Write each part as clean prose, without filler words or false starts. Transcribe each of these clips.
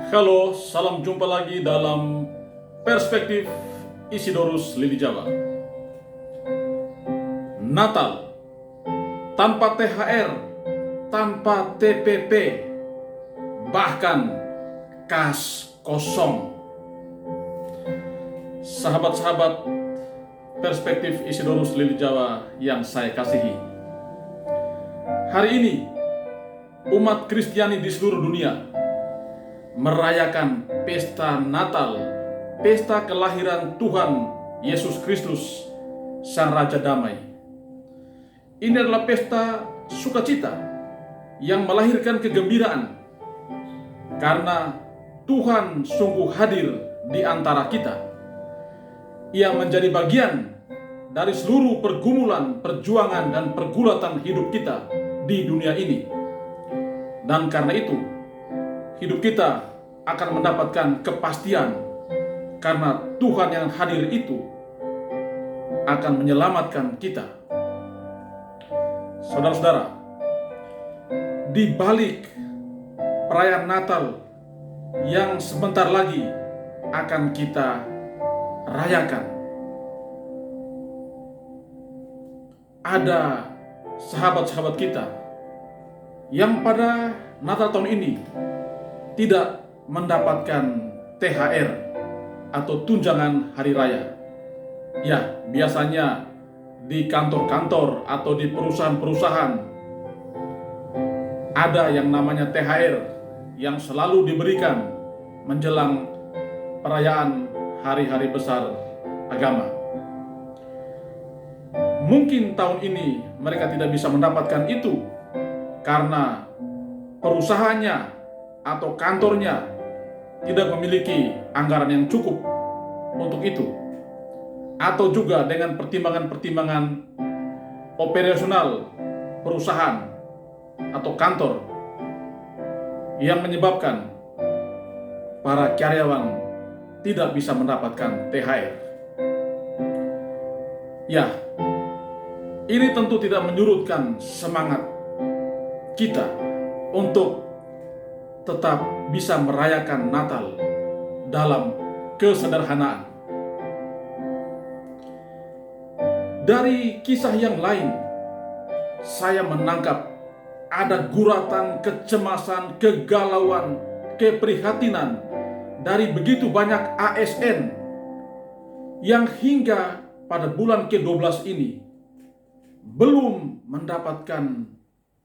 Halo, salam jumpa lagi dalam Perspektif Isidorus Lili Jawa. Natal, tanpa THR, tanpa TPP, bahkan kas kosong. Sahabat-sahabat Perspektif Isidorus Lili Jawa yang saya kasihi, hari ini umat Kristiani di seluruh dunia merayakan pesta Natal, pesta kelahiran Tuhan Yesus Kristus, Sang Raja Damai. Ini adalah pesta sukacita yang melahirkan kegembiraan karena Tuhan sungguh hadir di antara kita. Ia menjadi bagian dari seluruh pergumulan, perjuangan, dan pergulatan hidup kita di dunia ini. Dan karena itu, hidup kita akan mendapatkan kepastian karena Tuhan yang hadir itu akan menyelamatkan kita. Saudara-saudara, di balik perayaan Natal yang sebentar lagi akan kita rayakan, ada sahabat-sahabat kita yang pada Natal tahun ini tidak mendapatkan THR atau tunjangan hari raya. Ya, biasanya di kantor-kantor atau di perusahaan-perusahaan ada yang namanya THR yang selalu diberikan menjelang perayaan hari-hari besar agama. Mungkin tahun ini mereka tidak bisa mendapatkan itu karena perusahaannya atau kantornya tidak memiliki anggaran yang cukup untuk itu, atau juga dengan pertimbangan-pertimbangan operasional perusahaan atau kantor yang menyebabkan para karyawan tidak bisa mendapatkan THR. Ya, ini tentu tidak menyurutkan semangat kita untuk tetap bisa merayakan Natal dalam kesederhanaan. Dari kisah yang lain, saya menangkap ada guratan kecemasan, kegalauan, keprihatinan dari begitu banyak ASN yang hingga pada bulan ke-12 ini belum mendapatkan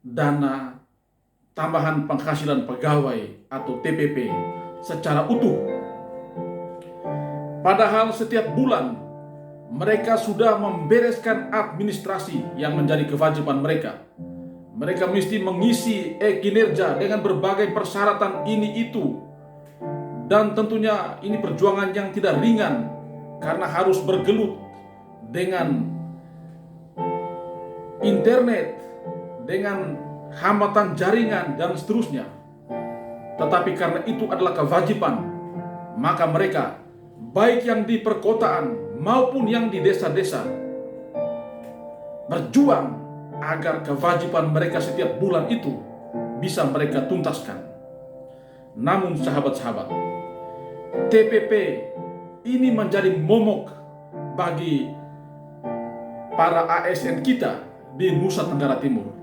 dana tambahan penghasilan pegawai atau TPP secara utuh. Padahal setiap bulan mereka sudah membereskan administrasi yang menjadi kewajiban mereka. Mereka mesti mengisi kinerja dengan berbagai persyaratan ini itu. Dan tentunya ini perjuangan yang tidak ringan karena harus bergelut dengan internet, dengan hambatan jaringan dan seterusnya. Tetapi karena itu adalah kewajiban, maka mereka, baik yang di perkotaan maupun yang di desa-desa, berjuang agar kewajiban mereka setiap bulan itu bisa mereka tuntaskan. Namun sahabat-sahabat, TPP ini menjadi momok bagi para ASN kita di Nusa Tenggara Timur.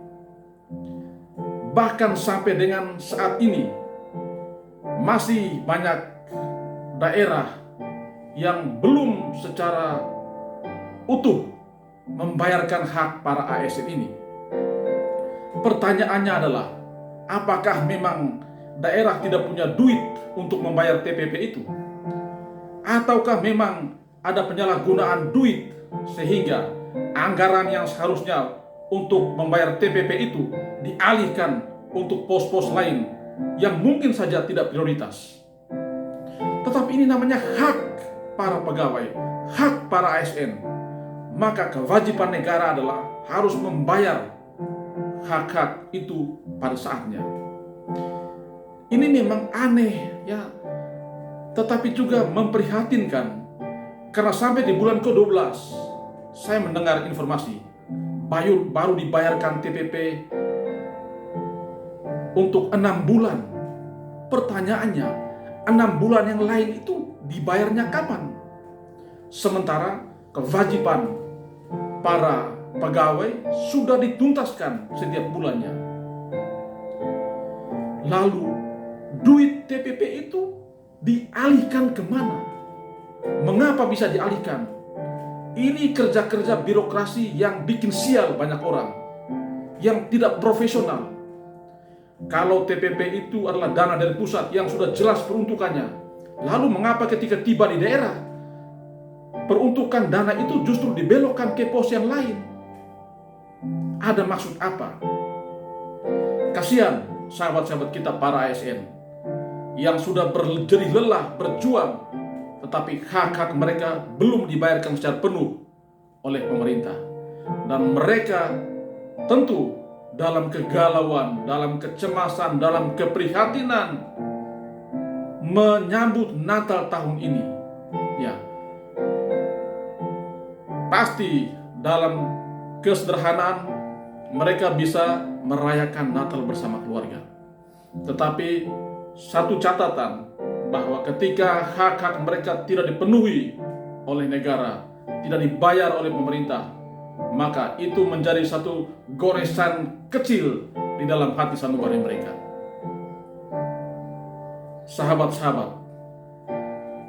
Bahkan sampai dengan saat ini masih banyak daerah yang belum secara utuh membayarkan hak para ASN ini. Pertanyaannya adalah, apakah memang daerah tidak punya duit untuk membayar TPP itu? Ataukah memang ada penyalahgunaan duit sehingga anggaran yang seharusnya untuk membayar TPP itu dialihkan untuk pos-pos lain yang mungkin saja tidak prioritas? Tetapi ini namanya hak para pegawai, hak para ASN. Maka kewajiban negara adalah harus membayar hak-hak itu pada saatnya. Ini memang aneh ya, tetapi juga memprihatinkan. Karena sampai di bulan ke-12 saya mendengar informasi baru dibayarkan TPP untuk 6 bulan. Pertanyaannya, 6 bulan yang lain itu dibayarnya kapan? Sementara kewajiban para pegawai sudah dituntaskan setiap bulannya. Lalu duit TPP itu dialihkan kemana? Mengapa bisa dialihkan? Ini kerja-kerja birokrasi yang bikin sial banyak orang, yang tidak profesional. Kalau TPP itu adalah dana dari pusat yang sudah jelas peruntukannya, lalu mengapa ketika tiba di daerah, peruntukan dana itu justru dibelokkan ke pos yang lain? Ada maksud apa? Kasihan sahabat-sahabat kita para ASN yang sudah berjerih lelah berjuang, tetapi hak-hak mereka belum dibayarkan secara penuh oleh pemerintah. Dan mereka tentu dalam kegalauan, dalam kecemasan, dalam keprihatinan menyambut Natal tahun ini. Ya, pasti dalam kesederhanaan mereka bisa merayakan Natal bersama keluarga. Tetapi satu catatan, bahwa ketika hak-hak mereka tidak dipenuhi oleh negara, tidak dibayar oleh pemerintah, maka itu menjadi satu goresan kecil di dalam hati sanubari mereka. Sahabat-sahabat,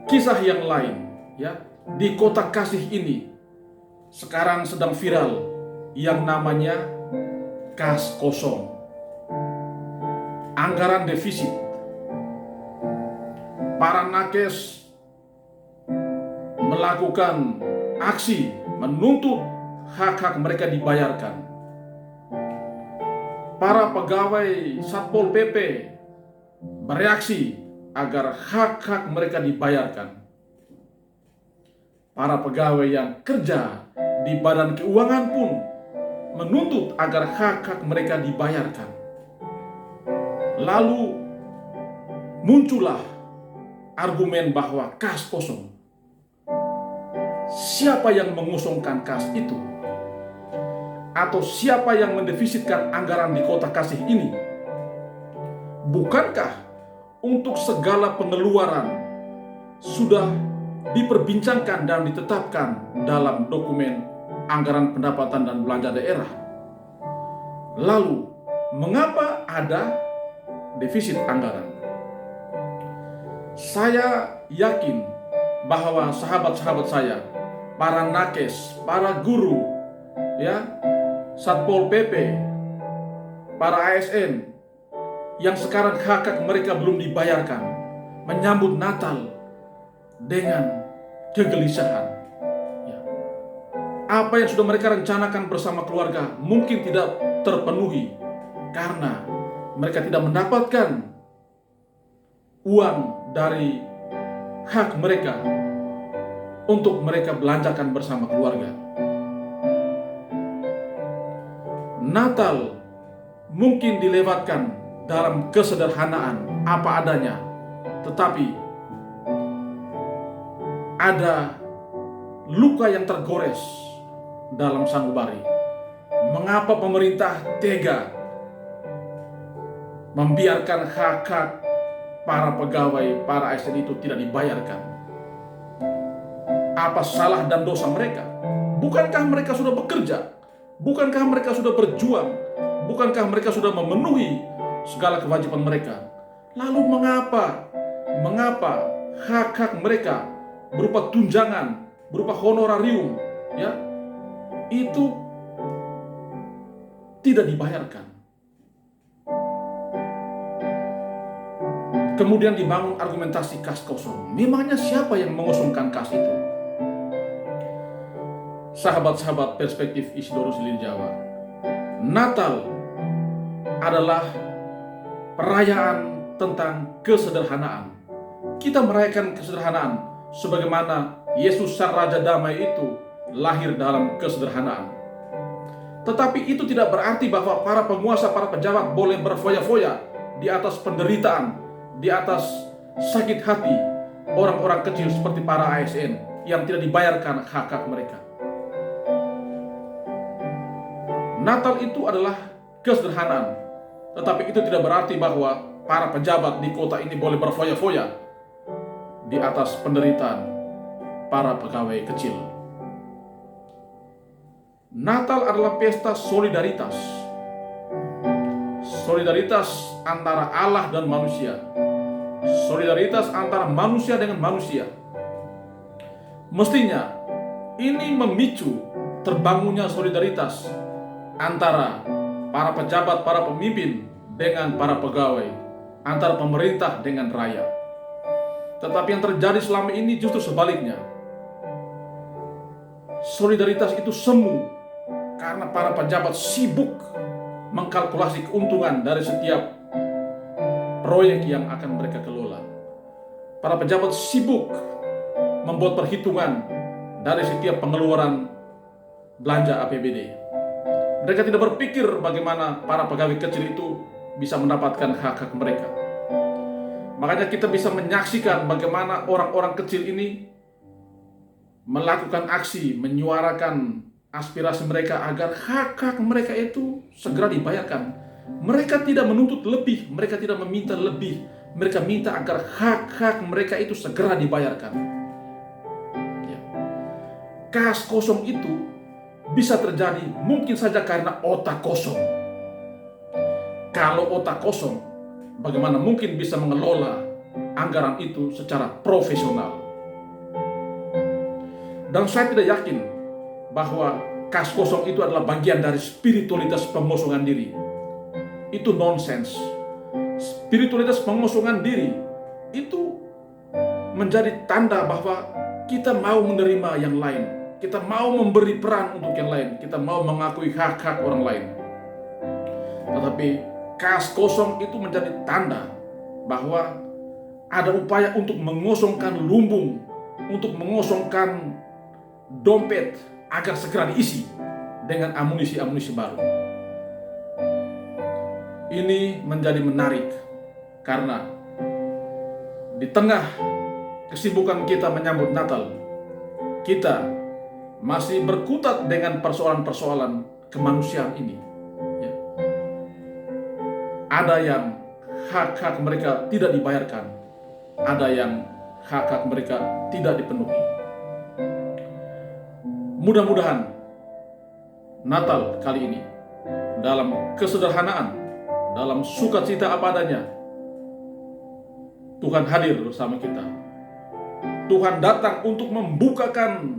kisah yang lain ya di kota kasih ini sekarang sedang viral yang namanya kas kosong, anggaran defisit. Para nakes melakukan aksi menuntut hak-hak mereka dibayarkan. Para pegawai Satpol PP bereaksi agar hak-hak mereka dibayarkan. Para pegawai yang kerja di Badan Keuangan pun menuntut agar hak-hak mereka dibayarkan. Lalu muncullah argumen bahwa kas kosong. Siapa yang mengusungkan kas itu? Atau siapa yang mendefisitkan anggaran di kota kasih ini? Bukankah untuk segala pengeluaran sudah diperbincangkan dan ditetapkan dalam dokumen anggaran pendapatan dan belanja daerah? Lalu, mengapa ada defisit anggaran? Saya yakin bahwa sahabat-sahabat saya, para nakes, para guru, ya, Satpol PP, para ASN yang sekarang hak-hak mereka belum dibayarkan, menyambut Natal dengan kegelisahan. Ya. Apa yang sudah mereka rencanakan bersama keluarga mungkin tidak terpenuhi karena mereka tidak mendapatkan uang dari hak mereka untuk mereka belanjakan bersama keluarga. Natal mungkin dilewatkan dalam kesederhanaan apa adanya, tetapi ada luka yang tergores dalam sanubari. Mengapa pemerintah tega membiarkan hak-hak para pegawai, para ASN itu tidak dibayarkan? Apa salah dan dosa mereka? Bukankah mereka sudah bekerja? Bukankah mereka sudah berjuang? Bukankah mereka sudah memenuhi segala kewajiban mereka? Lalu mengapa hak-hak mereka berupa tunjangan, berupa honorarium, ya, itu tidak dibayarkan? Kemudian dibangun argumentasi kas kosong. Memangnya siapa yang mengusungkan kas itu? Sahabat-sahabat perspektif Isidorus Lili Jawa, Natal adalah perayaan tentang kesederhanaan. Kita merayakan kesederhanaan sebagaimana Yesus Sang Raja Damai itu lahir dalam kesederhanaan. Tetapi itu tidak berarti bahwa para penguasa, para pejabat boleh berfoya-foya di atas penderitaan, di atas sakit hati orang-orang kecil seperti para ASN yang tidak dibayarkan hak-hak mereka. Natal itu adalah kesederhanaan, tetapi itu tidak berarti bahwa para pejabat di kota ini boleh berfoya-foya di atas penderitaan para pegawai kecil. Natal adalah pesta solidaritas. Solidaritas antara Allah dan manusia. Solidaritas antara manusia dengan manusia. Mestinya ini memicu terbangunnya solidaritas antara para pejabat, para pemimpin dengan para pegawai, antara pemerintah dengan rakyat. Tetapi yang terjadi selama ini justru sebaliknya. Solidaritas itu semu karena para pejabat sibuk mengkalkulasi keuntungan dari setiap proyek yang akan mereka kelola. Para pejabat sibuk membuat perhitungan dari setiap pengeluaran belanja APBD. Mereka tidak berpikir bagaimana para pegawai kecil itu bisa mendapatkan hak-hak mereka. Makanya kita bisa menyaksikan bagaimana orang-orang kecil ini melakukan aksi, menyuarakan aspirasi mereka agar hak-hak mereka itu segera dibayarkan. Mereka tidak menuntut lebih, mereka tidak meminta lebih. Mereka minta agar hak-hak mereka itu segera dibayarkan. Ya. Kas kosong itu bisa terjadi mungkin saja karena otak kosong. Kalau otak kosong, bagaimana mungkin bisa mengelola anggaran itu secara profesional? Dan saya tidak yakin bahwa kas kosong itu adalah bagian dari spiritualitas pengosongan diri. Itu nonsens. Spiritualitas pengosongan diri itu menjadi tanda bahwa kita mau menerima yang lain. Kita mau memberi peran untuk yang lain. Kita mau mengakui hak-hak orang lain. Tetapi kas kosong itu menjadi tanda bahwa ada upaya untuk mengosongkan lumbung, untuk mengosongkan dompet agar segera diisi dengan amunisi-amunisi baru. Ini menjadi menarik karena di tengah kesibukan kita menyambut Natal, kita masih berkutat dengan persoalan-persoalan kemanusiaan ini. Ya. Ada yang hak-hak mereka tidak dibayarkan, ada yang hak-hak mereka tidak dipenuhi. Mudah-mudahan Natal kali ini dalam kesederhanaan, dalam sukacita apa adanya, Tuhan hadir bersama kita. Tuhan datang untuk membukakan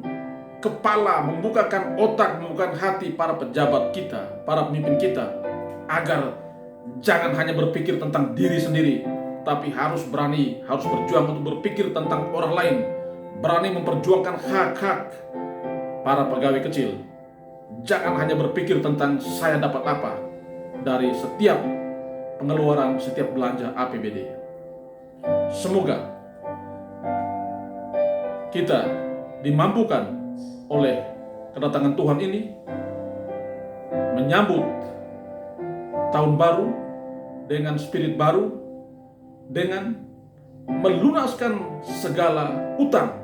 kepala, membukakan otak, membukakan hati para pejabat kita, para pemimpin kita, agar jangan hanya berpikir tentang diri sendiri, tapi harus berani, harus berjuang untuk berpikir tentang orang lain, berani memperjuangkan hak-hak para pegawai kecil. Jangan hanya berpikir tentang saya dapat apa dari setiap pengeluaran, setiap belanja APBD. Semoga kita dimampukan oleh kedatangan Tuhan ini menyambut tahun baru dengan spirit baru, dengan melunaskan segala utang,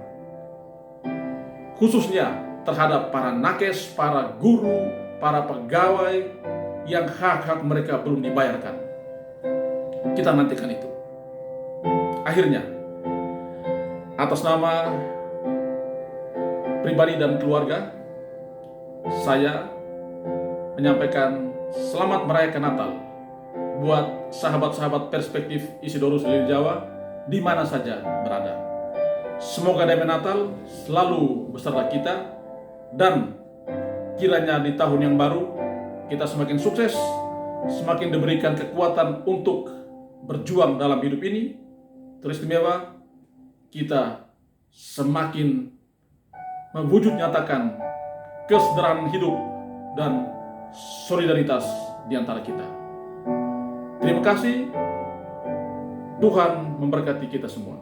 khususnya terhadap para nakes, para guru, para pegawai yang hak-hak mereka belum dibayarkan. Kita nantikan itu. Akhirnya, atas nama pribadi dan keluarga, saya menyampaikan selamat merayakan Natal buat sahabat-sahabat perspektif Isidorus Lili Jawa di mana saja berada. Semoga damai Natal selalu beserta kita, dan kiranya di tahun yang baru kita semakin sukses, semakin diberikan kekuatan untuk berjuang dalam hidup ini. Teristimewa, kita semakin mewujud nyatakan kesederhanaan hidup dan solidaritas di antara kita. Terima kasih. Tuhan memberkati kita semua.